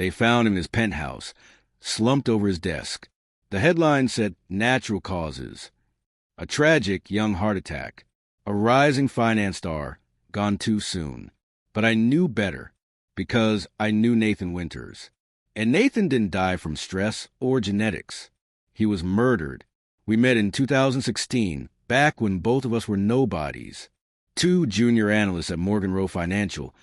They found him in his penthouse, slumped over his desk. The headline said, "Natural causes. A tragic young heart attack. A rising finance star, gone too soon." But I knew better, because I knew Nathan Winters. And Nathan didn't die from stress or genetics. He was murdered. We met in 2016, back when both of us were nobodies. Two junior analysts at Morgan Rowe Financial,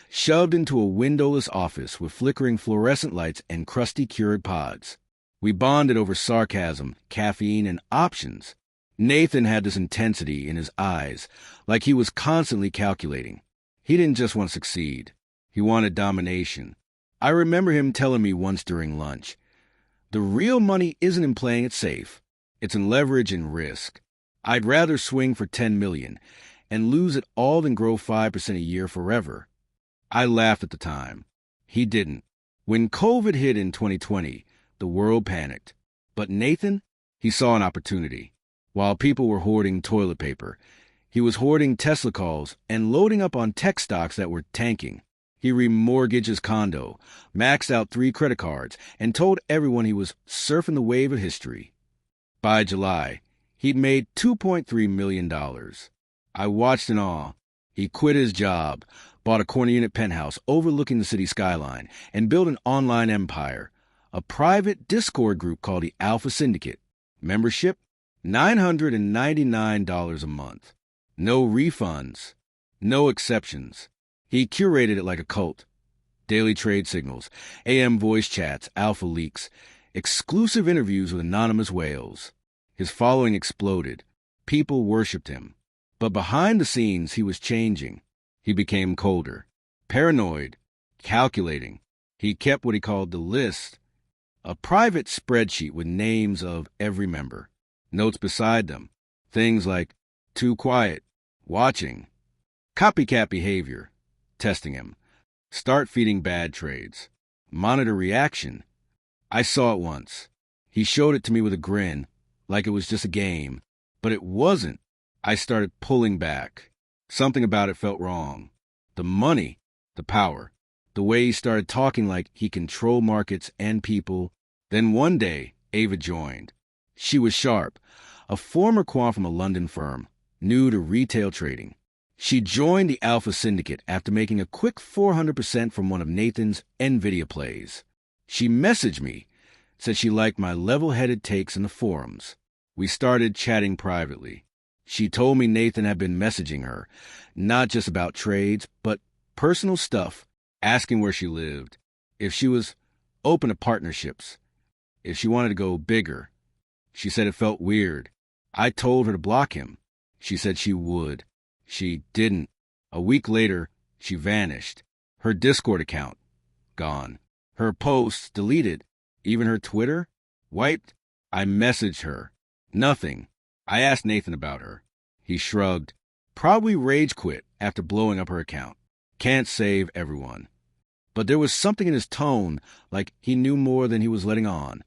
shoved into a windowless office with flickering fluorescent lights and crusty Keurig pods. We bonded over sarcasm, caffeine, and options. Nathan had this intensity in his eyes, like he was constantly calculating. He didn't just want to succeed. He wanted domination. I remember him telling me once during lunch, "The real money isn't in playing it safe. It's in leverage and risk. I'd rather swing for $10 million and lose it all than grow 5% a year forever." I laughed at the time. He didn't. When COVID hit in 2020, the world panicked. But Nathan, he saw an opportunity. While people were hoarding toilet paper, he was hoarding Tesla calls and loading up on tech stocks that were tanking. He remortgaged his condo, maxed out 3 credit cards, and told everyone he was surfing the wave of history. By July, he'd made $2.3 million. I watched in awe. He quit his job, bought a corner-unit penthouse overlooking the city skyline, and built an online empire, a private Discord group called the Alpha Syndicate. Membership? $999 a month. No refunds. No exceptions. He curated it like a cult. Daily trade signals, AM voice chats, alpha leaks, exclusive interviews with anonymous whales. His following exploded. People worshipped him. But behind the scenes, he was changing. He became colder, paranoid, calculating. He kept what he called the list, a private spreadsheet with names of every member. Notes beside them, things like "too quiet," "watching," "copycat behavior," testing him, "start feeding bad trades," "monitor reaction." I saw it once. He showed it to me with a grin, like it was just a game. But it wasn't. I started pulling back. Something about it felt wrong. The money, the power, the way he started talking like he controlled markets and people. Then one day, Ava joined. She was sharp, a former quant from a London firm, new to retail trading. She joined the Alpha Syndicate after making a quick 400% from one of Nathan's NVIDIA plays. She messaged me, said she liked my level-headed takes in the forums. We started chatting privately. She told me Nathan had been messaging her, not just about trades, but personal stuff, asking where she lived, if she was open to partnerships, if she wanted to go bigger. She said it felt weird. I told her to block him. She said she would. She didn't. A week later, she vanished. Her Discord account, gone. Her posts, deleted. Even her Twitter, wiped. I messaged her. Nothing. I asked Nathan about her. He shrugged. Probably rage quit after blowing up her account. Can't save everyone. But there was something in his tone, like he knew more than he was letting on.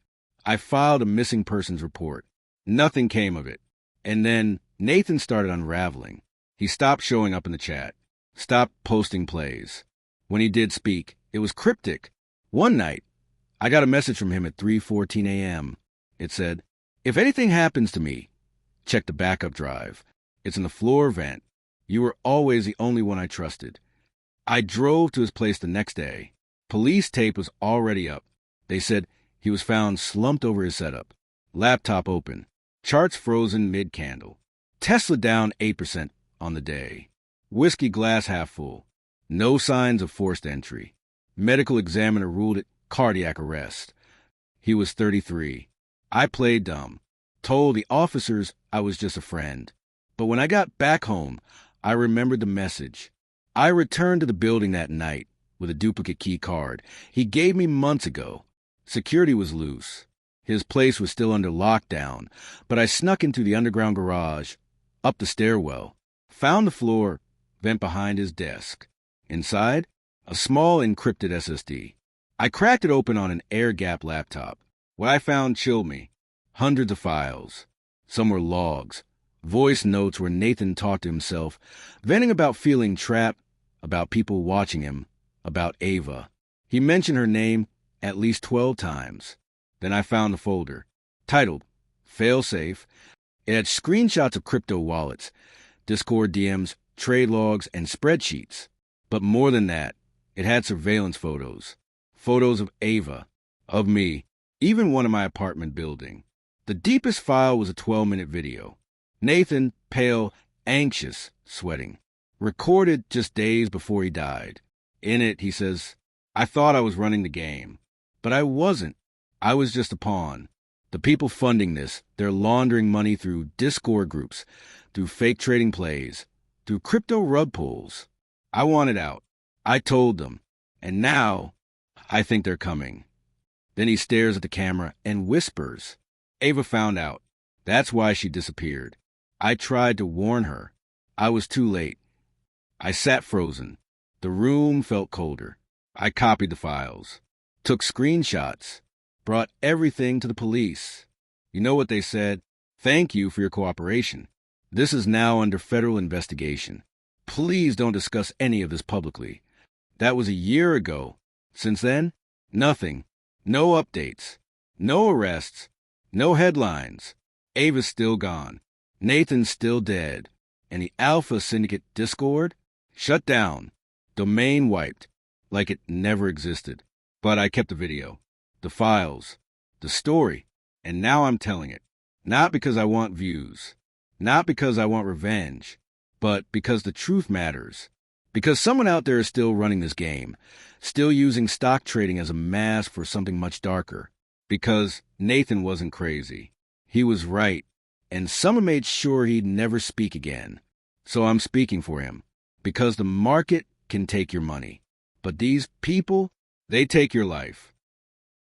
I filed a missing persons report. Nothing came of it. And then Nathan started unraveling. He stopped showing up in the chat, stopped posting plays. When he did speak, it was cryptic. One night, I got a message from him at 3:14 a.m. It said, "If anything happens to me, check the backup drive. It's in the floor vent. You were always the only one I trusted." I drove to his place the next day. Police tape was already up. They said he was found slumped over his setup. Laptop open. Charts frozen mid-candle. Tesla down 8% on the day. Whiskey glass half full. No signs of forced entry. Medical examiner ruled it cardiac arrest. He was 33. I played dumb. Told the officers I was just a friend. But when I got back home, I remembered the message. I returned to the building that night with a duplicate key card he gave me months ago. Security was loose. His place was still under lockdown, but I snuck into the underground garage, up the stairwell, found the floor vent behind his desk. Inside, a small encrypted SSD. I cracked it open on an air-gapped laptop. What I found chilled me. Hundreds of files. Some were logs, voice notes where Nathan talked to himself, venting about feeling trapped, about people watching him, about Ava. He mentioned her name at least 12 times. Then I found the folder, titled Failsafe. It had screenshots of crypto wallets, Discord DMs, trade logs, and spreadsheets. But more than that, it had surveillance photos. Photos of Ava, of me, even one in my apartment building. The deepest file was a 12-minute video. Nathan, pale, anxious, sweating. Recorded just days before he died. In it, he says, I thought I was running the game. But I wasn't. I was just a pawn. The people funding this, they're laundering money through Discord groups, through fake trading plays, through crypto rug pulls. I wanted out. I told them. And now, I think they're coming. Then he stares at the camera and whispers. Ava found out. That's why she disappeared. I tried to warn her. I was too late. I sat frozen. The room felt colder. I copied the files, took screenshots, brought everything to the police. You know what they said? Thank you for your cooperation. This is now under federal investigation. Please don't discuss any of this publicly. That was a year ago. Since then, nothing. No updates. No arrests. No headlines. Ava's still gone. Nathan's still dead. And the Alpha Syndicate Discord? Shut down. Domain wiped. Like it never existed. But I kept the video, the files, the story, and now I'm telling it. Not because I want views. Not because I want revenge. But because the truth matters. Because someone out there is still running this game. Still using stock trading as a mask for something much darker. Because Nathan wasn't crazy. He was right. And someone made sure he'd never speak again. So I'm speaking for him. Because the market can take your money. But these people, they take your life.